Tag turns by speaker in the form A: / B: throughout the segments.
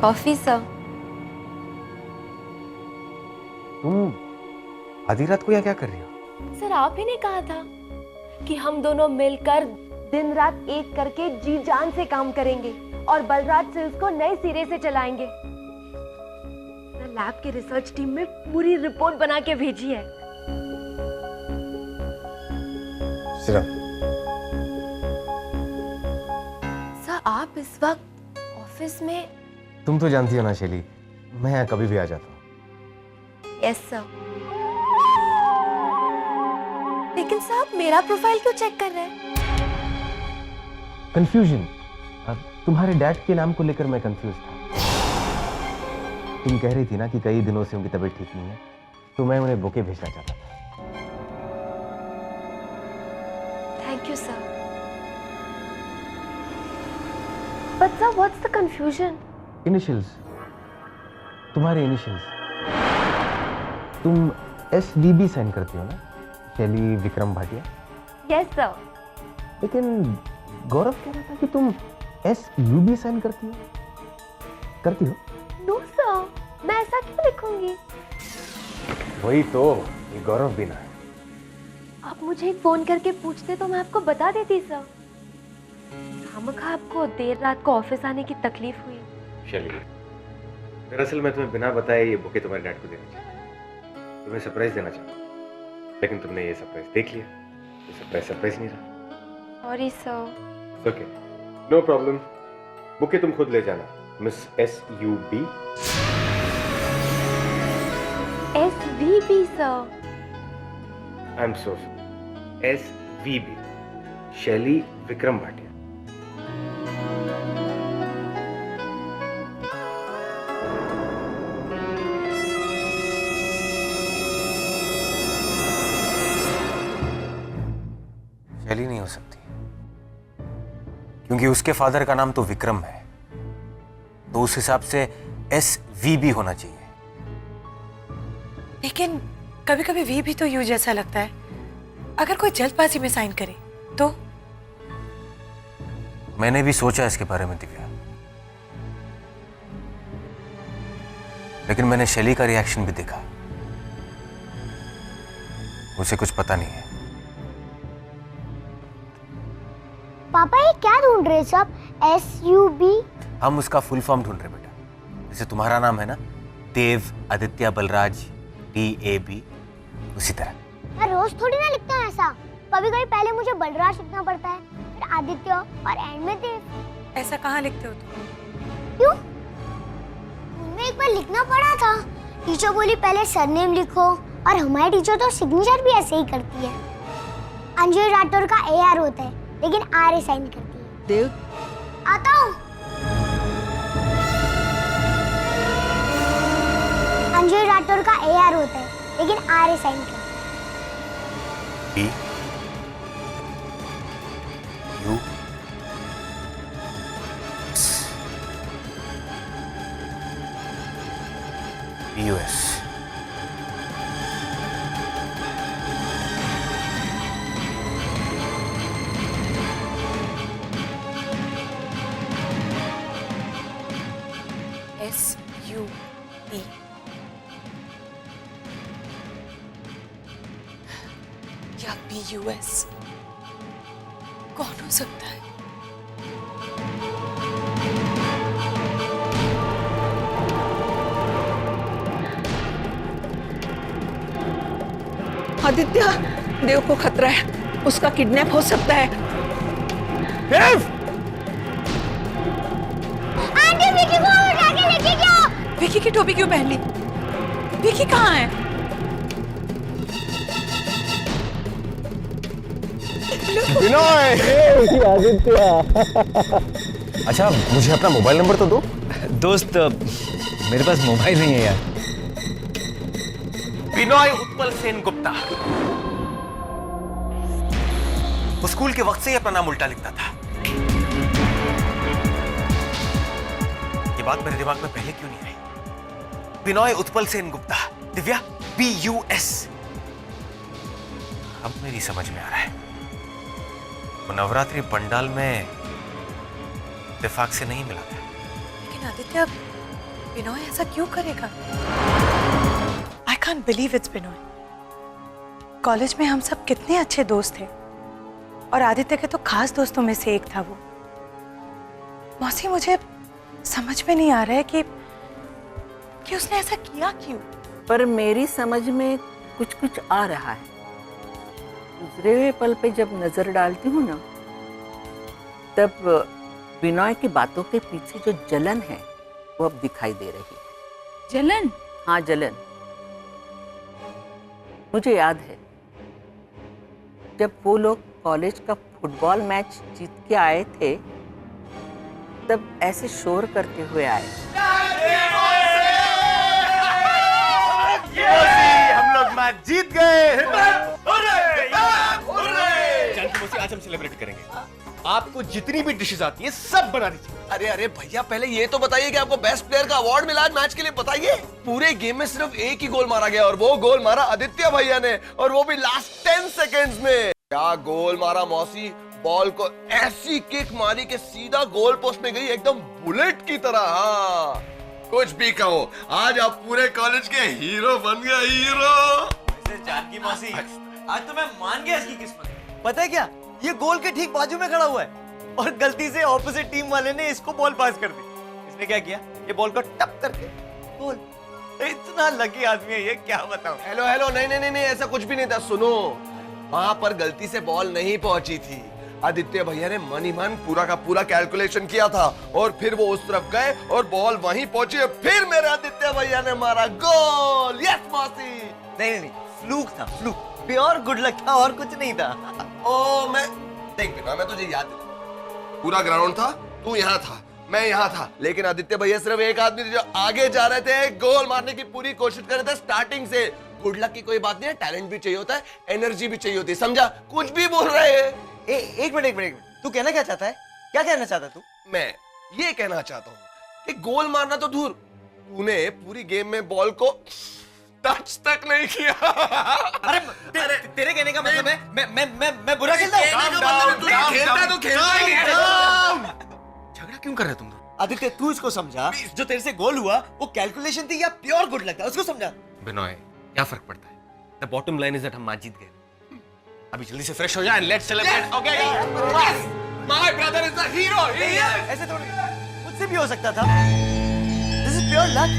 A: Coffee sir.
B: तुम आधी रात को यहाँ क्या कर रही हो?
C: सर आप ही ने कहा था कि हम दोनों मिलकर दिन रात एक करके जी जान से काम करेंगे और बलराज सिल्स को नए सिरे से चलाएंगे। लैब की रिसर्च टीम में पूरी रिपोर्ट बना के भेजी है। सर आप इस वक्त ऑफिस में?
B: तुम तो जानती हो ना शैली, मैं यहाँ कभी भी आ जाता हूँ।
C: Yes sir. लेकिन सर आप मेरा प्रोफाइल क्यों चेक कर रहे हैं?
B: कंफ्यूजन। तुम्हारे डैड के नाम को लेकर मैं कंफ्यूज था। तुम कह रही थी ना कि कई दिनों से उनकी तबीयत ठीक नहीं है, तो मैं उन्हें बुके भेजना चाहता था।
C: Thank you sir. But sir what's the confusion?
B: Initials, तुम्हारे इनिशियल्स। तुम SVB साइन करती हो ना, शैली विक्रम भाटिया?
C: Yes sir.
B: लेकिन गौरव कह रहा था कि तुम SUB साइन करती हो।
C: नो सर, मैं ऐसा क्यों लिखूंगी?
B: वही तो, ये गौरव भी ना है।
C: आप मुझे एक फोन करके पूछते तो मैं आपको बता देती सर। खामखा आपको देर रात को ऑफिस आने की तकलीफ हुई।
B: शैली, दरअसल मैं तुम्हें बिना बताए ये बुके तुम्हारे डैड को देना चाहता, तुम्हें सरप्राइज देना चाहता, लेकिन तुमने ये सरप्राइज देख लिया। ये सरप्राइज नहीं रहा।
C: Sorry sir.
B: Okay, no problem. Bouquet तुम खुद ले जाना, miss SUB।
C: SVB sir.
B: I am so SVB, Shaili Vikram Bhatia. शैली नहीं हो सकती, क्योंकि उसके फादर का नाम तो विक्रम है, तो उस हिसाब से SVB होना चाहिए।
D: लेकिन कभी कभी वी भी तो यू जैसा लगता है। अगर कोई जल्दबाजी में साइन करे तो?
B: मैंने भी सोचा इसके बारे में दिव्या, लेकिन मैंने शैली का रिएक्शन भी देखा। उसे कुछ पता नहीं है।
E: पापा ये क्या ढूंढ रहे सब? SUB?
B: हम उसका फुल फॉर्म ढूंढ रहे बेटा। जैसे तुम्हारा नाम है ना, देव आदित्य बलराज DAB, उसी तरह।
E: मैं रोज थोड़ी ना लिखता हूँ ऐसा। कभी कभी पहले मुझे बलराज लिखना पड़ता है, फिर आदित्य और एंड में देव।
D: ऐसा कहाँ लिखते हो तुम?
E: क्यों? उनमें एक बार लिखना पड़ा था। टीचर बोली पहले सरनेम लिखो, और हमारी टीचर तो सिग्नेचर भी ऐसे ही करती है। अंजलि राठौर का AR होता है, लेकिन RA साइन करती है।
D: देव,
E: आता हूँ। अंजलि राठौर का AR होता है, लेकिन RA साइन करती है।
B: BUS।
D: SUB। या BUS? कौन हो सकता है?
F: आदित्य, देव को खतरा है, उसका किडनैप हो सकता है।
B: देव!
E: आंटी विकी को उठा के लेके जाओ।
D: विकी की टोपी क्यों पहन ली? विकी कहाँ है?
B: आदित्य। अच्छा, मुझे अपना मोबाइल नंबर तो दो।
G: दोस्त, मेरे पास मोबाइल नहीं है यार।
B: बिनॉय उत्पल सेन गुप्ता। वो स्कूल के वक्त से ही अपना नाम उल्टा लिखता था। ये बात मेरे दिमाग में पहले क्यों नहीं आई? बिनॉय उत्पल सेन गुप्ता, दिव्या, BUS। अब मेरी समझ में आ रहा है। वो नवरात्रि पंडाल में इत्तेफाक से नहीं मिला था।
D: लेकिन आदित्य, बिनोय ऐसा क्यों करेगा? I can't believe it's Binoy. College में हम सब कितने अच्छे दोस्त थे और आदित्य के तो खास दोस्तों में से एक था वो। मौसी, मुझे समझ में नहीं आ रहा है कि उसने ऐसा किया क्यों।
F: पर मेरी समझ में कुछ कुछ आ रहा है। गुजरे हुए पल पे जब नजर डालती हूँ ना, तब बिनोय की बातों के पीछे जो जलन है वो अब दिखाई दे रही है।
A: जलन?
F: हाँ, जलन। मुझे याद है जब वो लोग कॉलेज का फुटबॉल मैच जीत के आए थे, तब ऐसे शोर करते हुए आए।
B: हम लोग मैच जीत गए। जानकी मौसी, आज हम सेलिब्रेट करेंगे। आपको जितनी भी डिशेस आती है सब बना दीजिए।
H: अरे अरे भैया, पहले ये तो बताइए कि आपको बेस्ट प्लेयर का अवार्ड मिला आज मैच के लिए, बताइए। पूरे गेम में सिर्फ एक ही गोल मारा गया और वो गोल मारा आदित्य भैया ने, और वो भी लास्ट 10 सेकेंड्स में। क्या गोल मारा मौसी! बॉल को ऐसी किक मारी कि सीधा गोल पोस्ट में गई, एकदम बुलेट की तरह। हाँ, कुछ भी कहो, आज आप पूरे कॉलेज के हीरो बन गए, हीरो।
I: जानकी मौसी, आज तो मैं मान गया इसकी किस्मत। पता है क्या, ये गोल के ठीक बाजू में खड़ा हुआ है और गलती से ऑपोजिट टीम वाले ने इसको बॉल पास कर दी। इसने क्या किया, ये बॉल को टप करके गोल। इतना लकी आदमी है ये, क्या बताऊं।
H: हेलो हेलो, नहीं नहीं नहीं, ऐसा कुछ भी नहीं था। सुनो, वहां पर गलती से बॉल नहीं पहुंची थी। आदित्य भैया ने मन ही मन पूरा का पूरा कैलकुलेशन किया था और फिर वो उस तरफ गए और बॉल वहीं पहुंची और फिर मेरे आदित्य भैया ने मारा गोल। यस मौसी।
I: नहीं नहीं, फ्लूक था, फ्लूक। प्योर गुड लक था और कुछ नहीं था।
H: ओ, मैं देख बिना, मैं तुझे याद दिला, पूरा ग्राउंड था, तू यहाँ था, मैं यहाँ था, लेकिन आदित्य भैया सिर्फ एक आदमी थे जो आगे जा रहे थे, गोल मारने की पूरी कोशिश कर रहे थे स्टार्टिंग से। गुड लक की कोई बात नहीं है, टैलेंट भी चाहिए होता है, एनर्जी भी चाहिए होती है, समझा? कुछ भी बोल रहे हैं।
I: एक मिनट, तू कहना क्या चाहता है? क्या कहना चाहता तू?
H: मैं ये कहना चाहता हूँ कि गोल मारना तो दूर, तूने पूरी गेम में बॉल को टच तक नहीं किया।
I: अरे तेरे कहने का मतलब है मैं बुरा खेलता हूँ?
H: खेलता तो खेलता ही नहीं।
I: झगड़ा क्यों कर रहे तुम? आदित्य, तू इसको समझा, जो तेरे से गोल हुआ वो कैलकुलेशन थी या प्योर गुड लक था, उसको समझा।
B: बिनोय, क्या फर्क पड़ता है? The bottom line is that हम मैच जीत गए। अभी जल्दी से फ्रेश हो जाए, let's celebrate. Okay, yes, my brother is the hero.
I: ऐसे थोड़ी, मुझसे भी हो सकता था। This is pure luck.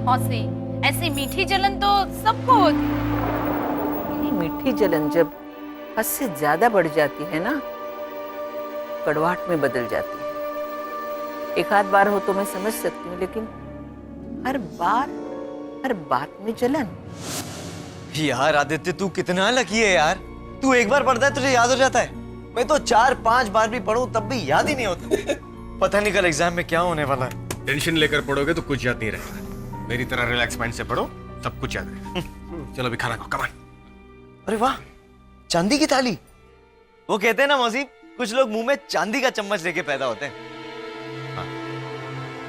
A: मौसी, ऐसी मीठी जलन तो सबको होती है।
F: ये मीठी जलन जब हद से ज्यादा बढ़ जाती है ना, कड़वाहट में बदल जाती है। एक आध बार हो तो मैं समझ सकती हूँ, लेकिन हर बार हर बात में जलन।
I: यार आदित्य, तू कितना लकी है यार। तू एक बार पढ़ता है तुझे याद हो जाता है। मैं तो 4-5 बार भी पढ़ूं तब भी याद ही नहीं होता। पता नहीं कल एग्जाम में क्या होने वाला है।
B: टेंशन लेकर पढ़ोगे तो कुछ याद नहीं रहेगा। मेरी तरह रिलैक्स माइंड से पढ़ो, सब कुछ याद रहेगा। चलो अभी खाना खाओ, कम ऑन।
I: अरे वाह, चांदी की थाली। वो कहते हैं ना मौसी, कुछ लोग मुंह में चांदी का चम्मच लेके पैदा होते हैं।
B: हाँ,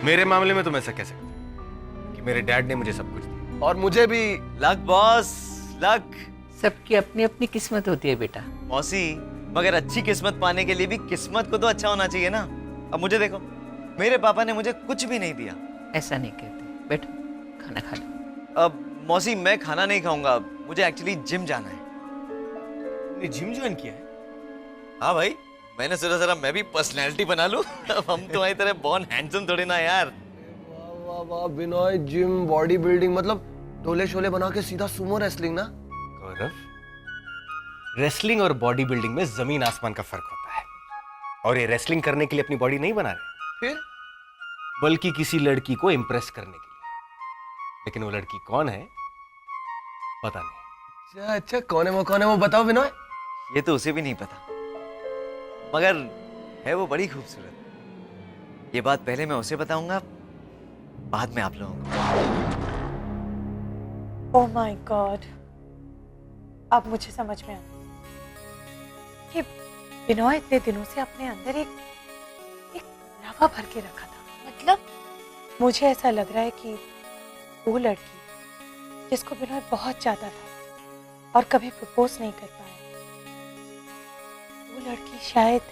B: मेरे मामले में तुम ऐसा कह सकते हो कि मेरे डैड ने मुझे सब कुछ दिया।
H: और मुझे भी।
I: Luck boss, luck.
F: सबकी अपनी अपनी किस्मत होती है बेटा।
I: मौसी, मगर अच्छी किस्मत पाने के लिए भी किस्मत को तो अच्छा होना चाहिए ना। अब मुझे देखो, मेरे पापा ने मुझे कुछ भी नहीं दिया।
F: ऐसा नहीं कहते, बैठो खाना खा लो।
I: अब मौसी, मैं खाना नहीं खाऊंगा, मुझे एक्चुअली जिम जाना है।
B: तुमने जिम ज्वाइन किया है?
I: हाँ भाई, मैंने सोचा जरा मैं भी पर्सनैलिटी बना लूं। अब हम तुम्हारी तरह बॉर्न हैंडसम थोड़े ना यार।
H: वाह वाह बिनोय, जिम, बॉडी बिल्डिंग, मतलब ढोले शोले बना के सीधा सुमो रेसलिंग ना।
B: गौरव, रेसलिंग और बॉडी बिल्डिंग में जमीन आसमान का फर्क होता है। और ये रेसलिंग करने के लिए अपनी बॉडी नहीं बना रहे,
H: फिर
B: बल्कि किसी लड़की को इंप्रेस करने के लिए। लेकिन वो लड़की कौन है पता नहीं।
H: अच्छा अच्छा, कौन है वो बताओ बिनोय।
I: ये तो उसे भी नहीं पता, मगर है वो बड़ी खूबसूरत। ये बात पहले मैं उसे बताऊंगा, बाद में आप लोगों को।
D: ओह माय गॉड, अब मुझे समझ में आया कि बिनोय इतने दिनों से अपने अंदर एक लावा भर के रखा था।
C: मतलब?
D: मुझे ऐसा लग रहा है कि वो लड़की जिसको बिनोय बहुत चाहता था और कभी प्रपोज नहीं कर पाया, वो लड़की शायद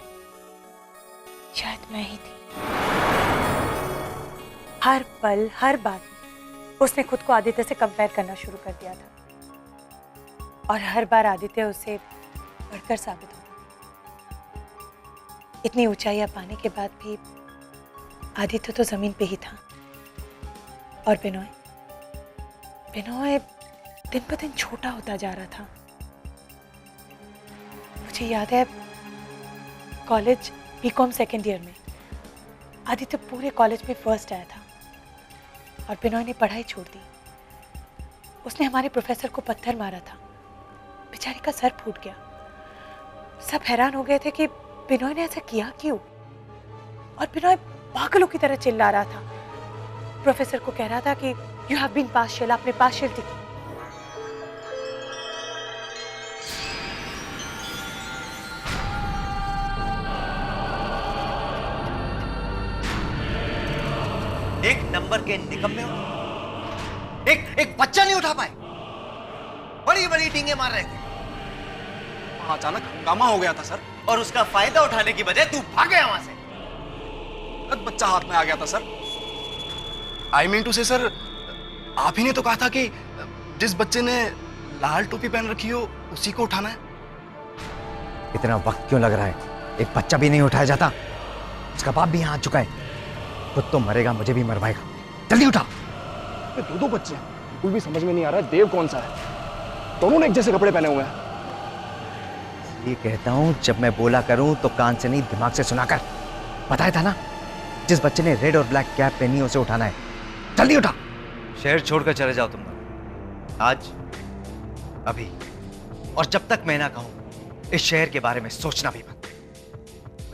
D: मैं ही थी। हर पल हर बात उसने खुद को आदित्य से कंपेयर करना शुरू कर दिया था और हर बार आदित्य उसे बढ़कर साबित होता। इतनी ऊंचाइयां पाने के बाद भी आदित्य तो जमीन पे ही था। और बिनोय दिन ब दिन छोटा होता जा रहा था। मुझे याद है कॉलेज बीकॉम सेकेंड ईयर में आदित्य पूरे कॉलेज में फर्स्ट आया था और बिनोय ने पढ़ाई छोड़ दी। उसने हमारे प्रोफेसर को पत्थर मारा था, बेचारे का सर फूट गया। सब हैरान हो गए थे कि बिनोय ने ऐसा किया क्यों, और बिनोय पागलों की तरह चिल्ला रहा था। प्रोफेसर को कह रहा था कि यू हैव बीन पार्शियल, आपने पार्शियलिटी की।
I: एक नंबर के निकम्मे हो। एक बच्चा नहीं उठा पाए, बड़ी बड़ी डींगे मार रहे थे।
J: वहां अचानक हंगामा हो गया था सर,
I: और उसका फायदा उठाने की बजाय तू भाग गया वहां से।
J: बच्चा हाथ में आ गया था सर। आई मीन टू से सर, आप ही ने तो कहा था कि जिस बच्चे ने लाल टोपी पहन रखी हो उसी को उठाना है।
G: इतना वक्त क्यों लग रहा है? एक बच्चा भी नहीं उठाया जाता। उसका बाप भी यहाँ आ चुका है। खुद तो मरेगा, मुझे भी मरवाएगा। जल्दी उठा।
J: दो बच्चे हैं, कुछ भी समझ में नहीं आ रहा है देव कौन सा है। दोनों ने एक जैसे कपड़े पहने हुए हैं।
G: ये कहता हूँ जब मैं बोला करूँ तो कान से नहीं दिमाग से सुना कर। बताया था ना, जिस बच्चे ने रेड और ब्लैक कैप पहनी है उसे उठाना है। जल्दी उठा।
I: शहर छोड़कर चले जाओ तुम दोनों, आज, अभी, और जब तक मैं ना कहूं इस शहर के बारे में सोचना भी मत।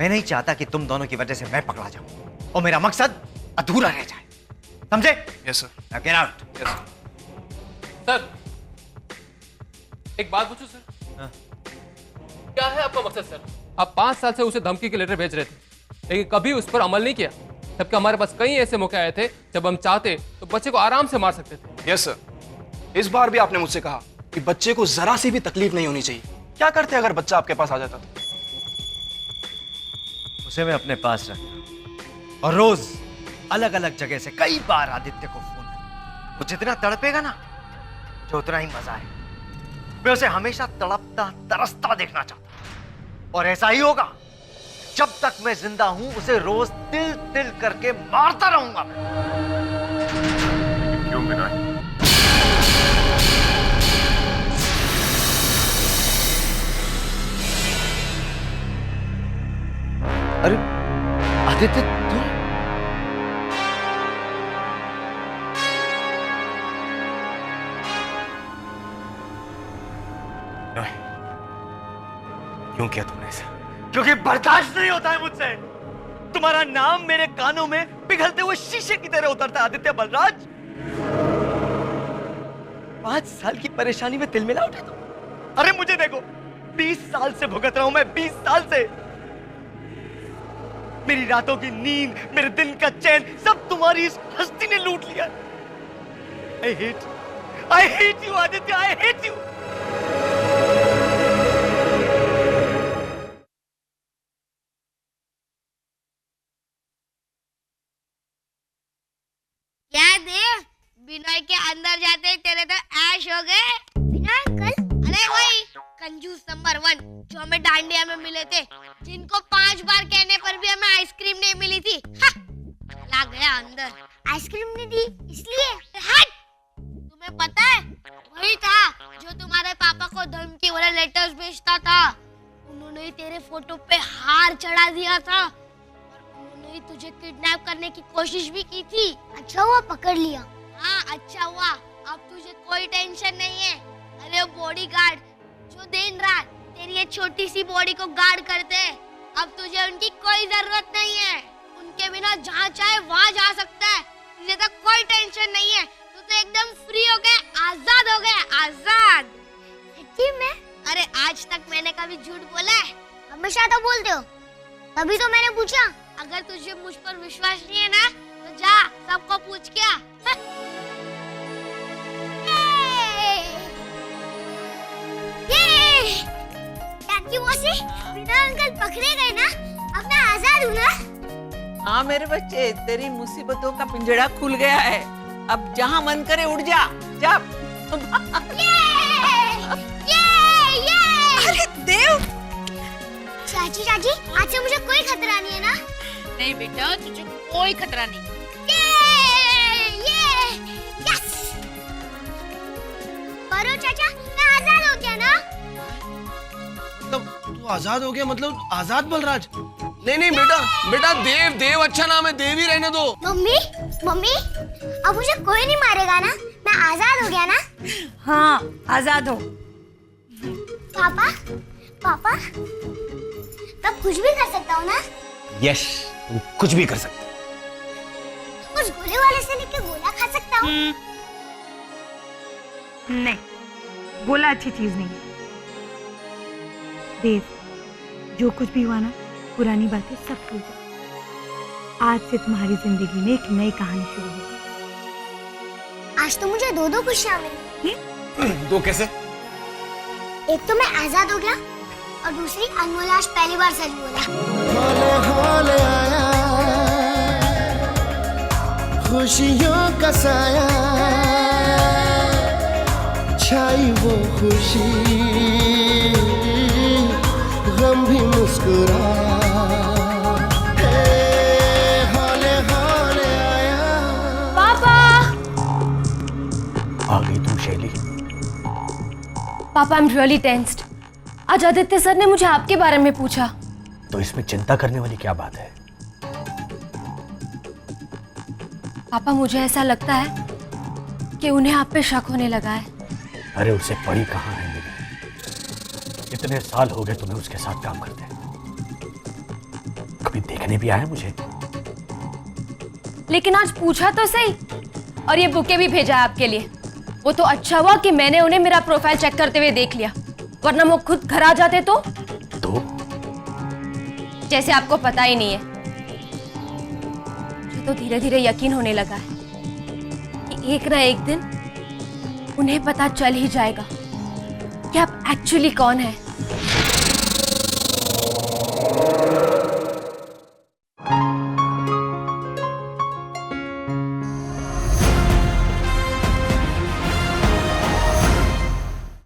I: मैं नहीं चाहता कि तुम दोनों की वजह से मैं पकड़ा जाऊं और मेरा मकसद अधूरा रह जाए, समझे?
J: Yes sir.
I: Get out.
J: Yes sir.
K: Sir, एक बात पूछूं सर?
I: हाँ।
K: क्या है आपका मकसद सर? आप 5 साल से उसे धमकी के लेटर भेज रहे थे, लेकिन कभी उस पर अमल नहीं किया, जबकि हमारे पास कई ऐसे मौके आए थे जब हम चाहते तो बच्चे को आराम से मार सकते थे।
J: Yes sir. इस बार भी आपने मुझसे कहा कि बच्चे को जरा सी भी तकलीफ नहीं होनी चाहिए। क्या करते अगर बच्चा आपके पास आ जाता तो?
I: उसे मैं अपने पास रखता और रोज अलग अलग जगह से कई बार आदित्य को फोन कर, वो जितना तड़पेगा ना जो उतना ही मजा है। मैं उसे हमेशा तड़पता तरसता देखना चाहता, और ऐसा ही होगा जब तक मैं जिंदा हूं। उसे रोज तिल तिल करके मारता रहूंगा मैं।
B: क्यों बिनोय?
I: अरे आदित्य, तुम?
B: बिनोय, क्यों किया तुमने ऐसा?
I: क्योंकि बर्दाश्त नहीं होता है मुझसे। तुम्हारा नाम मेरे कानों में पिघलते हुए शीशे की तरह उतरता है आदित्य बलराज। 5 साल की परेशानी में तिलमिला उठे तुम। अरे मुझे देखो, 20 साल से भुगत रहा हूं मैं, 20 साल से। मेरी रातों की नींद, मेरे दिन का चैन सब तुम्हारी इस हस्ती ने लूट लिया। I hate you Aditya, I hate you।
E: याद है बिनोय के अंदर जाते ही तेरे तो ऐश हो गए। बिनोय अंकल? अरे वही कंजूस नंबर 1 जो हमें डांडिया में मिले थे, जिनको 5 बार कहने पर भी हमें आइसक्रीम नहीं मिली थी। चला गया अंदर। आइसक्रीम नहीं दी इसलिए? हट! तुम्हें पता है वही था जो तुम्हारे पापा को धमकी वाले लेटर्स भेजता था। उन्होंने ही तेरे फोटो पे हार चढ़ा दिया था, उन्होंने ही तुझे किडनैप करने की कोशिश भी की थी। अच्छा हुआ पकड़ लिया। हाँ अच्छा हुआ, अब तुझे कोई टेंशन नहीं है। अरे वो बॉडीगार्ड जो दिन रात तेरी ये छोटी सी बॉडी को गार्ड करते हैं, अब तुझे उनकी कोई जरूरत नहीं है। उनके बिना जहाँ चाहे वहाँ जा सकता है। तुझे तो कोई टेंशन नहीं है, तू तो एकदम फ्री हो गया, आजाद हो गया, आजाद। सच्ची में? अरे आज तक मैंने कभी झूठ बोला है? हमेशा तो बोलते हो, तभी तो मैंने पूछा। अगर तुझे मुझ पर विश्वास नहीं है ना तो जा सबको पूछ के आ। बिना अंकल पकड़े गए ना, अब मैं आजाद हूँ ना।
F: हाँ मेरे बच्चे, तेरी मुसीबतों का पिंजड़ा खुल गया है। अब जहाँ मन करे उड़ जा, जा।
C: अरे देव!
E: चाची चाची, आज से मुझे कोई खतरा नहीं है ना?
A: नहीं बेटा, तुझे कोई खतरा नहीं।
E: यस! बरो चाचा, मैं आजाद हो गया ना?
H: तू आजाद हो गया मतलब आजाद बलराज? नहीं नहीं बेटा, बेटा देव, देव अच्छा नाम है, देव ही रहने दो।
E: मम्मी, मम्मी, अब मुझे कोई नहीं मारेगा ना? मैं आजाद हो गया ना?
D: हाँ, आजाद हो।
E: पापा, पापा, मैं कुछ भी कर सकता हूँ ना?
G: यस, तुम कुछ भी कर सकते हो।
E: उस गोले वाले से लेके गोला खा सकता हूँ?
D: नहीं, गोला अच्छी चीज नहीं है। देव, जो कुछ भी हुआ ना, पुरानी बातें सब भूल जाओ। आज से तुम्हारी जिंदगी में एक नई कहानी शुरू होगी।
E: आज तो मुझे दो खुशियाँ मिली।
H: दो कैसे?
E: एक तो मैं आजाद हो गया और दूसरी अनमोल आज पहली बार सच बोला।
L: हाले आया, खुशियों का साया, छाई वो खुशी, गम भी मुस्कुराया। हाले हाले आया।
C: पापा!
G: आ गई तुम शैली?
C: पापा, आई एम रियली टेंस्ड। आज आदित्य सर ने मुझे आपके बारे में पूछा।
G: तो इसमें चिंता करने वाली क्या बात है?
C: पापा, मुझे ऐसा लगता है कि उन्हें आप पे शक होने लगा है।
G: अरे उसे पड़ी कहाँ है मेरी? इतने साल हो गए तुम्हें उसके साथ काम करते हैं, कभी देखने भी आया मुझे?
C: लेकिन आज पूछा तो सही, और ये बुके भी भेजा आपके लिए। वो तो अच्छा हुआ कि मैंने उन्हें मेरा प्रोफाइल चेक करते हुए देख लिया, वरना वो खुद घर आ जाते तो जैसे आपको पता ही नहीं है। मुझे तो धीरे धीरे यकीन होने लगा है कि एक ना एक दिन उन्हें पता चल ही जाएगा कि आप एक्चुअली कौन है।